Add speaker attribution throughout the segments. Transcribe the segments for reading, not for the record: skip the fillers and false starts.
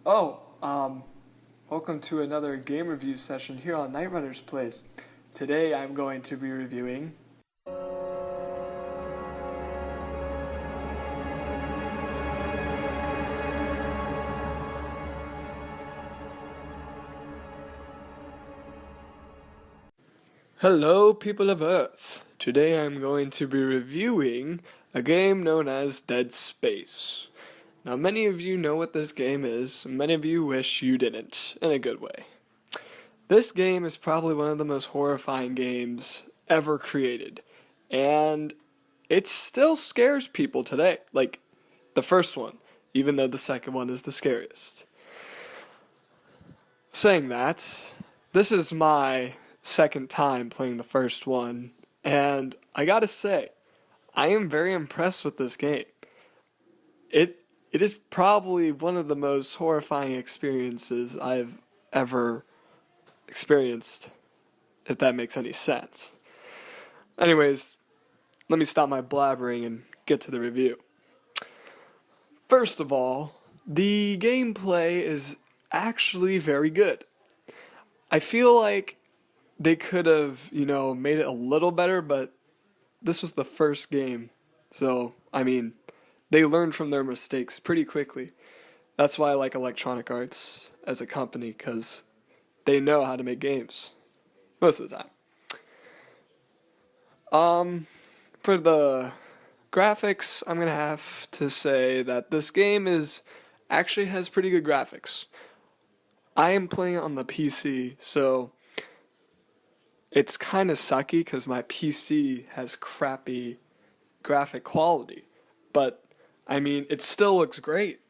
Speaker 1: Oh, welcome to another game review session here on Night Runner's Place. Today I'm going to be reviewing. Hello, people of Earth. Today I'm going to be reviewing a game known as Dead Space. Now, many of you know what this game is, many of you wish you didn't, in a good way. This game is probably one of the most horrifying games ever created, and it still scares people today, like the first one, even though the second one is the scariest. Saying that, this is my second time playing the first one, and I gotta say, I am very impressed with this game. It is probably one of the most horrifying experiences I've ever experienced, if that makes any sense. Anyways, let me stop my blabbering and get to the review. First of all, the gameplay is actually very good. I feel like they could have, made it a little better, but this was the first game. So, they learned from their mistakes pretty quickly. That's why I like Electronic Arts as a company, because they know how to make games. Most of the time. For the graphics, I'm going to have to say that this game actually has pretty good graphics. I am playing it on the PC, so it's kind of sucky because my PC has crappy graphic quality. But it still looks great.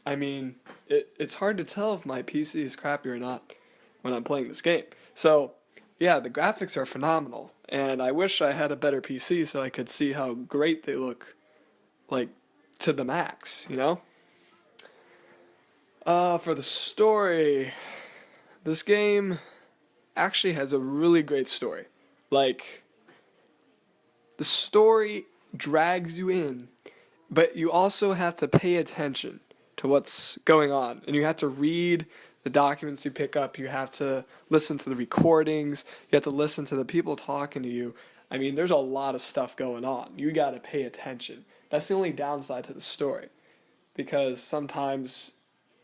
Speaker 1: It's hard to tell if my PC is crappy or not when I'm playing this game. So, yeah, the graphics are phenomenal. And I wish I had a better PC so I could see how great they look, like, to the max, For the story, this game actually has a really great story. Like, the story drags you in, but you also have to pay attention to what's going on, and you have to read the documents you pick up, you have to listen to the recordings, you have to listen to the people talking to you. There's a lot of stuff going on. You gotta pay attention. That's the only downside to the story, because sometimes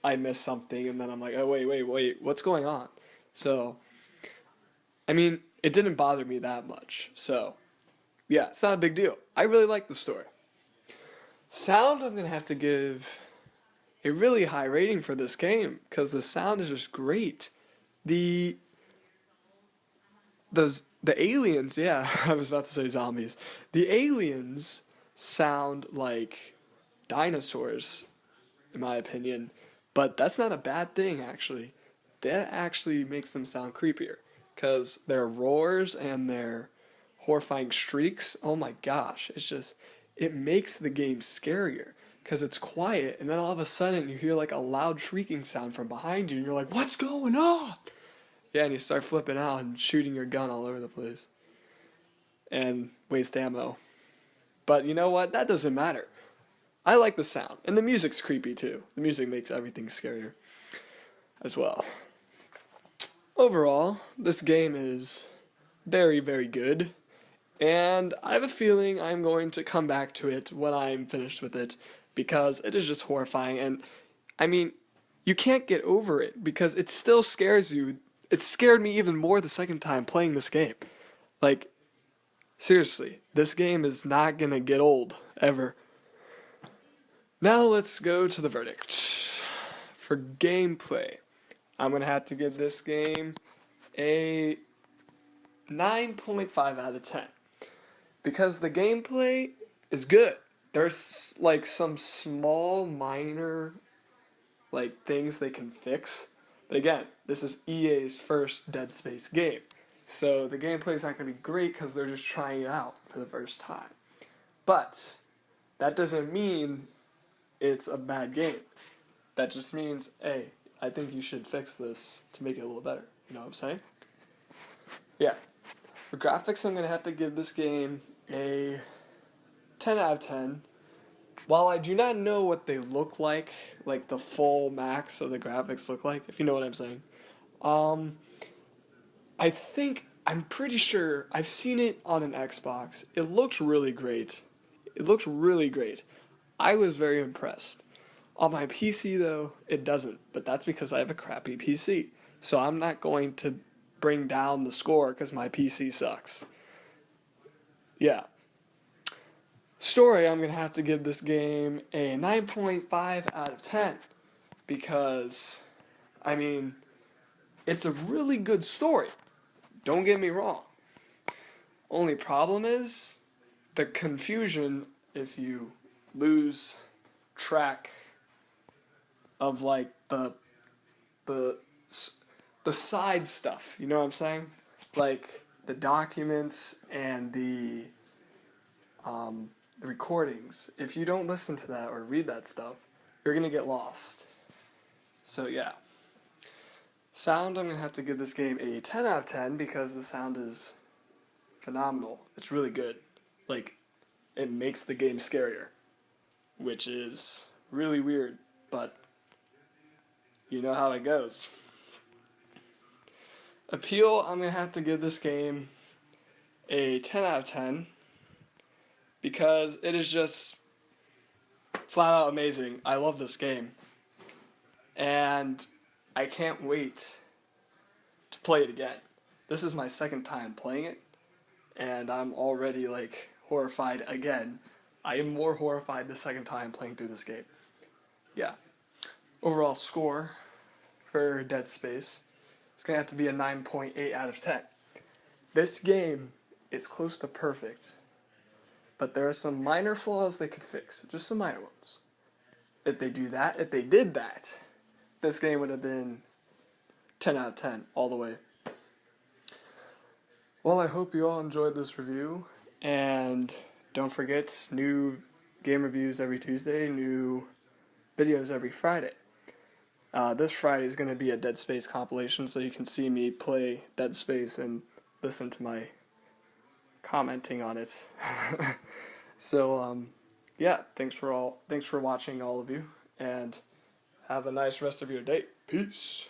Speaker 1: I miss something, and then I'm like, oh, wait, what's going on? So, it didn't bother me that much, so, yeah, it's not a big deal. I really like the story. Sound, I'm going to have to give a really high rating for this game, because the sound is just great. The aliens, yeah, I was about to say zombies. The aliens sound like dinosaurs, in my opinion, but that's not a bad thing, actually. That actually makes them sound creepier, because their roars and their horrifying shrieks, oh my gosh, it makes the game scarier, because it's quiet, and then all of a sudden you hear like a loud shrieking sound from behind you, and you're like, what's going on? Yeah, and you start flipping out and shooting your gun all over the place. And waste ammo. But you know what? That doesn't matter. I like the sound, and the music's creepy too. The music makes everything scarier as well. Overall, this game is very, very good. And I have a feeling I'm going to come back to it when I'm finished with it, because it is just horrifying. And, you can't get over it, because it still scares you. It scared me even more the second time playing this game. Like, seriously, this game is not gonna get old, ever. Now let's go to the verdict. For gameplay, I'm gonna have to give this game a 9.5 out of 10. Because the gameplay is good. There's like some small minor things they can fix. But again, this is EA's first Dead Space game. So the gameplay is not going to be great because they're just trying it out for the first time. But that doesn't mean it's a bad game. That just means, hey, I think you should fix this to make it a little better. You know what I'm saying? Yeah. For graphics, I'm going to have to give this game a 10 out of 10. while I do not know what they look like the full max of the graphics look like, if you know what I'm saying, um, I'm pretty sure I've seen it on an Xbox. It looks really great. It looks really great. I was very impressed. On my PC though, it doesn't, but that's because I have a crappy PC. So I'm not going to bring down the score because my PC sucks. Yeah. Story, I'm going to have to give this game a 9.5 out of 10 because, I mean, it's a really good story. Don't get me wrong. Only problem is the confusion if you lose track of like the the side stuff. You know what I'm saying? Like the documents and the recordings. If you don't listen to that or read that stuff, you're gonna get lost. So yeah. Sound, I'm gonna have to give this game a 10 out of 10 because the sound is phenomenal. It's really good. Like, it makes the game scarier, which is really weird, but you know how it goes. Appeal, I'm gonna have to give this game a 10 out of 10 because it is just flat out amazing. I love this game. And I can't wait to play it again. This is my second time playing it, and I'm already like horrified again. I am more horrified the second time playing through this game. Yeah. Overall score for Dead Space is going to have to be a 9.8 out of 10. This game is close to perfect, but there are some minor flaws they could fix, just some minor ones. If they did that, this game would have been 10 out of 10 all the way. Well, I hope you all enjoyed this review, and don't forget, new game reviews every Tuesday, new videos every Friday. This Friday is going to be a Dead Space compilation, so you can see me play Dead Space and listen to my commenting on it. So, yeah, thanks for watching, all of you, and have a nice rest of your day. Peace.